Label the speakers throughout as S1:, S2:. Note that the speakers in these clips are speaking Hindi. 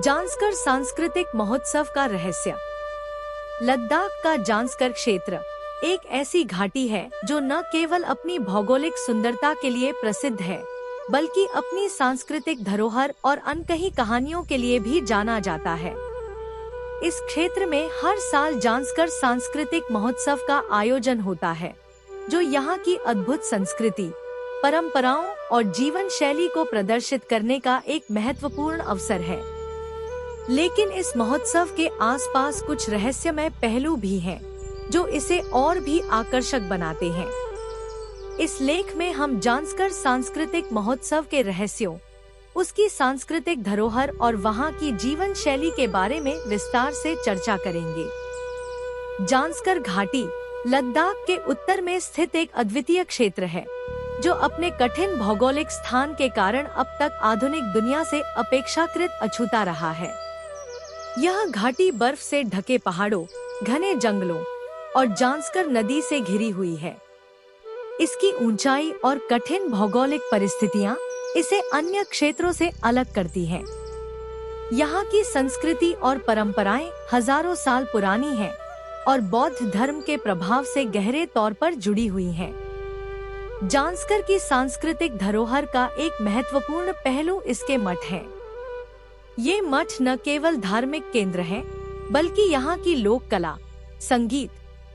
S1: जांस्कर सांस्कृतिक महोत्सव का रहस्य। लद्दाख का जांस्कर क्षेत्र एक ऐसी घाटी है जो न केवल अपनी भौगोलिक सुंदरता के लिए प्रसिद्ध है, बल्कि अपनी सांस्कृतिक धरोहर और अनकही कहानियों के लिए भी जाना जाता है। इस क्षेत्र में हर साल जांस्कर सांस्कृतिक महोत्सव का आयोजन होता है, जो यहाँ की अद्भुत संस्कृति, परंपराओं और जीवन शैली को प्रदर्शित करने का एक महत्वपूर्ण अवसर है। लेकिन इस महोत्सव के आसपास कुछ रहस्यमय पहलू भी हैं, जो इसे और भी आकर्षक बनाते हैं। इस लेख में हम जांस्कर सांस्कृतिक महोत्सव के रहस्यों, उसकी सांस्कृतिक धरोहर और वहां की जीवन शैली के बारे में विस्तार से चर्चा करेंगे। जांस्कर घाटी लद्दाख के उत्तर में स्थित एक अद्वितीय क्षेत्र है, जो अपने कठिन भौगोलिक स्थान के कारण अब तक आधुनिक दुनिया से अपेक्षाकृत अछूता रहा है। यह घाटी बर्फ से ढके पहाड़ों, घने जंगलों और जांस्कर नदी से घिरी हुई है। इसकी ऊंचाई और कठिन भौगोलिक परिस्थितियां इसे अन्य क्षेत्रों से अलग करती हैं। यहाँ की संस्कृति और परंपराएं हजारों साल पुरानी हैं और बौद्ध धर्म के प्रभाव से गहरे तौर पर जुड़ी हुई हैं। जांस्कर की सांस्कृतिक धरोहर का एक महत्वपूर्ण पहलू इसके मठ है। ये मठ न केवल धार्मिक केंद्र हैं, बल्कि यहाँ की लोक कला, संगीत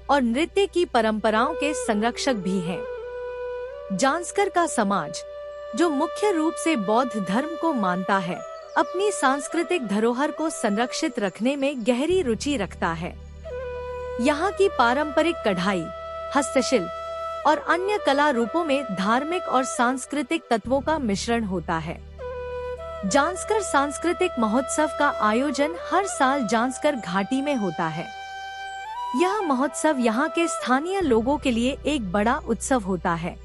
S1: और नृत्य की परंपराओं के संरक्षक भी हैं। जांस्कर का समाज, जो मुख्य रूप से बौद्ध धर्म को मानता है, अपनी सांस्कृतिक धरोहर को संरक्षित रखने में गहरी रुचि रखता है। यहाँ की पारंपरिक कढ़ाई, हस्तशिल्प और अन्य कला रूपों में धार्मिक और सांस्कृतिक तत्वों का मिश्रण होता है। जांस्कर सांस्कृतिक महोत्सव का आयोजन हर साल जांस्कर घाटी में होता है। यह महोत्सव यहाँ के स्थानीय लोगों के लिए एक बड़ा उत्सव होता है,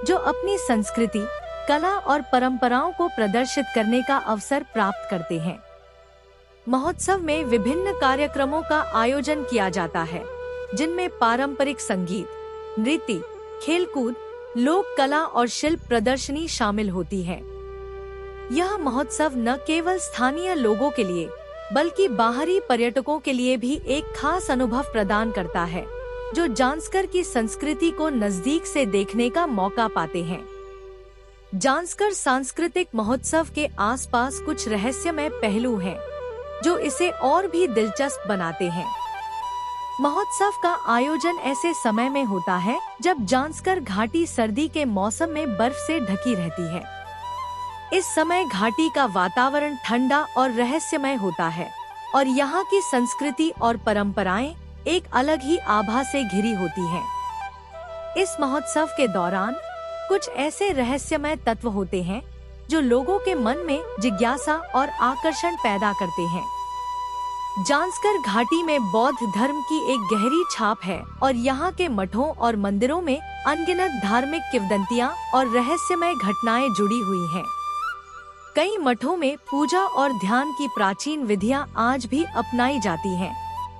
S1: जो अपनी संस्कृति, कला और परंपराओं को प्रदर्शित करने का अवसर प्राप्त करते हैं। महोत्सव में विभिन्न कार्यक्रमों का आयोजन किया जाता है, जिनमें पारंपरिक संगीत, नृत्य, खेलकूद, लोक कला और शिल्प प्रदर्शनी शामिल होती है। यह महोत्सव न केवल स्थानीय लोगों के लिए, बल्कि बाहरी पर्यटकों के लिए भी एक खास अनुभव प्रदान करता है, जो जांस्कर की संस्कृति को नजदीक से देखने का मौका पाते हैं। जांस्कर सांस्कृतिक महोत्सव के आसपास कुछ रहस्यमय पहलू हैं, जो इसे और भी दिलचस्प बनाते हैं। महोत्सव का आयोजन ऐसे समय में होता है जब जांस्कर घाटी सर्दी के मौसम में बर्फ से ढकी रहती है। इस समय घाटी का वातावरण ठंडा और रहस्यमय होता है और यहाँ की संस्कृति और परंपराएं एक अलग ही आभा से घिरी होती हैं। इस महोत्सव के दौरान कुछ ऐसे रहस्यमय तत्व होते हैं, जो लोगों के मन में जिज्ञासा और आकर्षण पैदा करते हैं। जांस्कर घाटी में बौद्ध धर्म की एक गहरी छाप है और यहाँ के मठों और मंदिरों में अनगिनत धार्मिक किंवदंतियां और रहस्यमय घटनाएं जुड़ी हुई हैं। कई मठों में पूजा और ध्यान की प्राचीन विधियां आज भी अपनाई जाती हैं,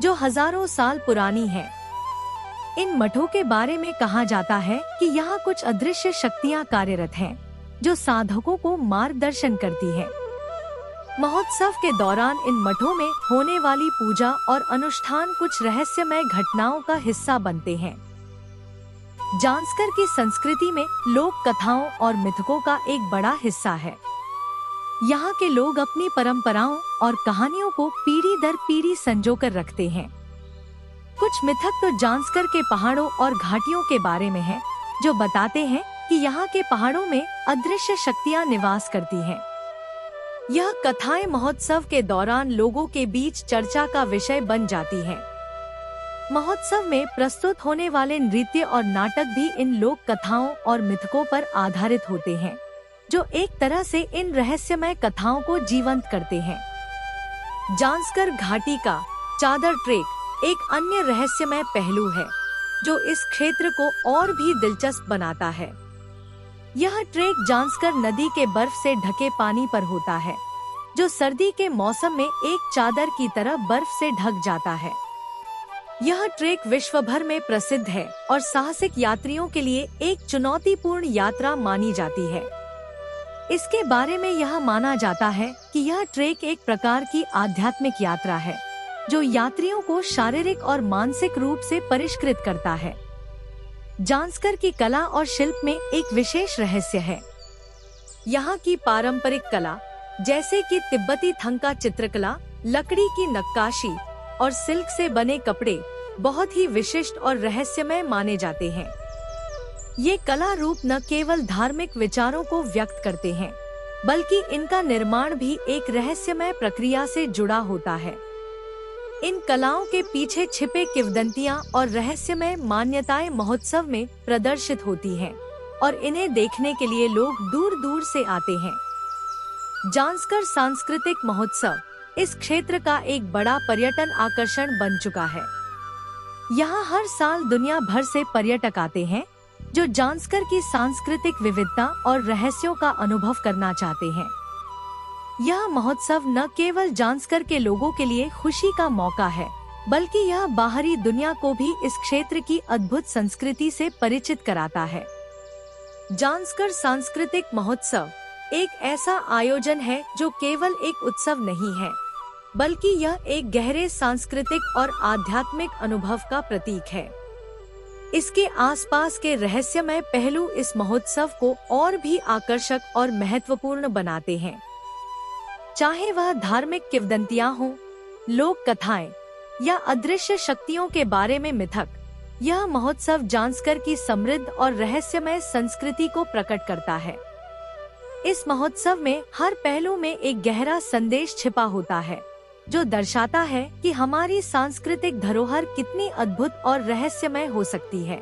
S1: जो हजारों साल पुरानी हैं। इन मठों के बारे में कहा जाता है कि यहाँ कुछ अदृश्य शक्तियाँ कार्यरत हैं, जो साधकों को मार्गदर्शन करती हैं। महोत्सव के दौरान इन मठों में होने वाली पूजा और अनुष्ठान कुछ रहस्यमय घटनाओं का हिस्सा बनते हैं। जांस्कर की संस्कृति में लोक कथाओं और मिथकों का एक बड़ा हिस्सा है। यहाँ के लोग अपनी परंपराओं और कहानियों को पीढ़ी दर पीढ़ी संजोकर रखते हैं। कुछ मिथक तो जांस्कर के पहाड़ों और घाटियों के बारे में हैं, जो बताते हैं कि यहाँ के पहाड़ों में अदृश्य शक्तियाँ निवास करती हैं। यह कथाएं महोत्सव के दौरान लोगों के बीच चर्चा का विषय बन जाती हैं। महोत्सव में प्रस्तुत होने वाले नृत्य और नाटक भी इन लोक कथाओं और मिथकों पर आधारित होते हैं, जो एक तरह से इन रहस्यमय कथाओं को जीवंत करते हैं। जांस्कर घाटी का चादर ट्रेक एक अन्य रहस्यमय पहलू है, जो इस क्षेत्र को और भी दिलचस्प बनाता है। यह ट्रेक जांस्कर नदी के बर्फ से ढके पानी पर होता है, जो सर्दी के मौसम में एक चादर की तरह बर्फ से ढक जाता है। यह ट्रेक विश्व भर में प्रसिद्ध है और साहसिक यात्रियों के लिए एक चुनौतीपूर्ण यात्रा मानी जाती है। इसके बारे में यह माना जाता है कि यह ट्रेक एक प्रकार की आध्यात्मिक यात्रा है जो यात्रियों को शारीरिक और मानसिक रूप से परिष्कृत करता है। जांस्कर की कला और शिल्प में एक विशेष रहस्य है। यहाँ की पारंपरिक कला जैसे कि तिब्बती थंका चित्रकला, लकड़ी की नक्काशी और सिल्क से बने कपड़े बहुत ही विशिष्ट और रहस्यमय माने जाते हैं। ये कला रूप न केवल धार्मिक विचारों को व्यक्त करते हैं, बल्कि इनका निर्माण भी एक रहस्यमय प्रक्रिया से जुड़ा होता है। इन कलाओं के पीछे छिपे किंवदंतियां और रहस्यमय मान्यताएं महोत्सव में प्रदर्शित होती हैं और इन्हें देखने के लिए लोग दूर दूर से आते हैं। जांस्कर सांस्कृतिक महोत्सव इस क्षेत्र का एक बड़ा पर्यटन आकर्षण बन चुका है। यहाँ हर साल दुनिया भर से पर्यटक आते हैं जो जांस्कर की सांस्कृतिक विविधता और रहस्यों का अनुभव करना चाहते हैं। यह महोत्सव न केवल जांस्कर के लोगों के लिए खुशी का मौका है, बल्कि यह बाहरी दुनिया को भी इस क्षेत्र की अद्भुत संस्कृति से परिचित कराता है। जांस्कर सांस्कृतिक महोत्सव एक ऐसा आयोजन है जो केवल एक उत्सव नहीं है, बल्कि यह एक गहरे सांस्कृतिक और आध्यात्मिक अनुभव का प्रतीक है। इसके आसपास के रहस्यमय पहलू इस महोत्सव को और भी आकर्षक और महत्वपूर्ण बनाते हैं। चाहे वह धार्मिक किंवदंतियां हों, लोक कथाएं या अदृश्य शक्तियों के बारे में मिथक, यह महोत्सव जांस्कर की समृद्ध और रहस्यमय संस्कृति को प्रकट करता है। इस महोत्सव में हर पहलू में एक गहरा संदेश छिपा होता है जो दर्शाता है कि हमारी सांस्कृतिक धरोहर कितनी अद्भुत और रहस्यमय हो सकती है।